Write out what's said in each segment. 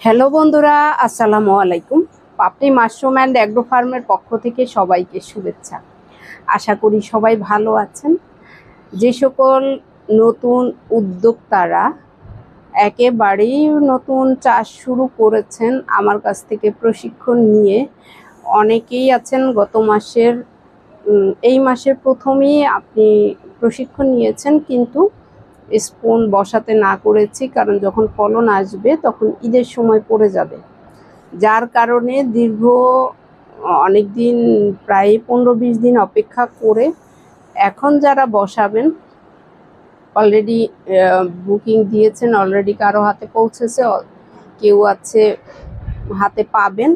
Hello বন্ধুরা, আসসালামু আলাইকুম। পাপড়ি মাশরুম অ্যান্ড অ্যাগ্রো ফার্মের পক্ষ থেকে সবাইকে শুভেচ্ছা। আশা করি সবাই ভালো আছেন। যে সকল নতুন উদ্যোক্তারা একেবারেই নতুন চাষ শুরু করেছেন, আমার কাছ থেকে প্রশিক্ষণ নিয়ে অনেকেই আছেন গত মাসের এই মাসের প্রথমেই আপনি প্রশিক্ষণ নিয়েছেন, কিন্তু স্পুন বসাতে না করেছি, কারণ যখন ফলন আসবে তখন ঈদের সময় পড়ে যাবে, যার কারণে দীর্ঘ অনেক দিন, প্রায় 15-20 দিন অপেক্ষা করে এখন যারা বসাবেন অলরেডি বুকিং দিয়েছেন, অলরেডি কারো হাতে পৌঁছেছে, কেউ আছে হাতে পাবেন,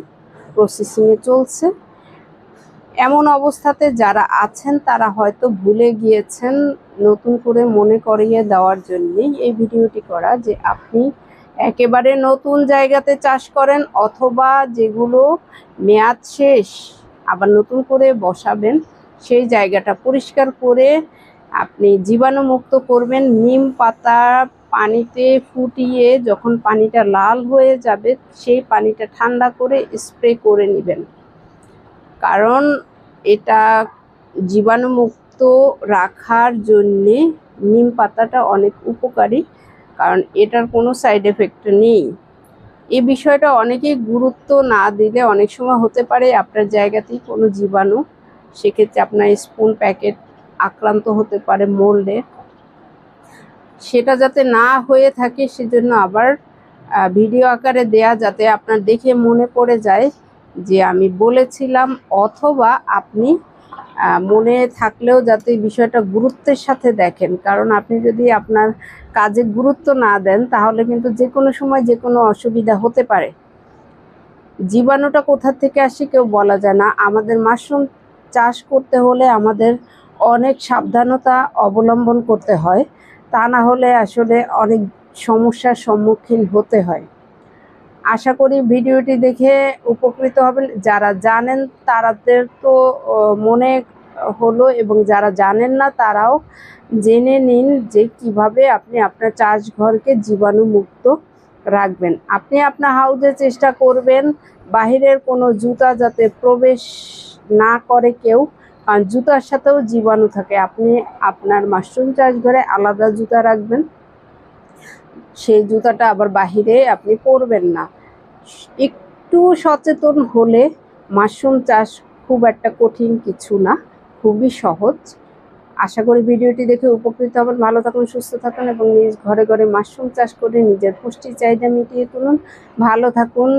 প্রসেসিংয়ে চলছে। এমন অবস্থাতে যারা আছেন তারা হয়তো ভুলে গিয়েছেন, নতুন করে মনে করিয়ে দেওয়ার জন্যই এই ভিডিওটি করা, যে আপনি একেবারে নতুন জায়গাতে চাষ করেন অথবা যেগুলো মেয়াদ শেষ আবার নতুন করে বসাবেন, সেই জায়গাটা পরিষ্কার করে আপনি জীবাণুমুক্ত করবেন। নিম পাতা পানিতে ফুটিয়ে যখন পানিটা লাল হয়ে যাবে, সেই পানিটা ঠান্ডা করে স্প্রে করে নেবেন, কারণ এটা জীবাণুমুক্ত রাখার জন্যে নিম পাতাটা অনেক উপকারী, কারণ এটার কোনো সাইড এফেক্ট নেই। এই বিষয়টা অনেকেই গুরুত্ব না দিলে অনেক সময় হতে পারে আপনার জায়গাতেই কোনো জীবাণু, সেক্ষেত্রে আপনার স্পুন প্যাকেট আক্রান্ত হতে পারে মোল্ডে। সেটা যাতে না হয়ে থাকে সেজন্য আবার ভিডিও আকারে দেয়া, যাতে আপনার দেখে মনে পড়ে যায় যে আমি বলেছিলাম, অথবা আপনি মনে থাকলেও যাতে বিষয়টা গুরুত্বের সাথে দেখেন, কারণ আপনি যদি আপনার কাজে গুরুত্ব না দেন তাহলে কিন্তু যে কোনো সময় যে কোনো অসুবিধা হতে পারে। জীবাণুটা কোথা থেকে আসে কেউ বলা যায় না। আমাদের মাশরুম চাষ করতে হলে আমাদের অনেক সাবধানতা অবলম্বন করতে হয়, তা না হলে আসলে অনেক সমস্যার সম্মুখীন হতে হয়। আশা করি ভিডিওটি দেখে উপকৃত হবেন। যারা জানেন তাদের তো মনে হলো, এবং যারা জানেন না তারাও জেনে নিন যে কিভাবে আপনি আপনার চাষঘরকে জীবাণুমুক্ত রাখবেন। আপনি আপনার হাউজে চেষ্টা করবেন বাহিরের কোনো জুতা যাতে প্রবেশ না করে কেউ, কারণ জুতার সাথেও জীবাণু থাকে। আপনি আপনার মাশরুম চাষঘরে আলাদা জুতা রাখবেন, সেই জুতাটা আবার বাহিরে আপনি পরবেন না। একটু সচেতন হলে মাশরুম চাষ খুব একটা কঠিন কিছু না, খুবই সহজ। আশা করি ভিডিওটি দেখে উপকৃত হবেন। ভালো থাকুন, সুস্থ থাকুন এবং নিজ ঘরে ঘরে মাশরুম চাষ করে নিজের পুষ্টি চাহিদা মিটিয়ে তুলুন। ভালো থাকুন,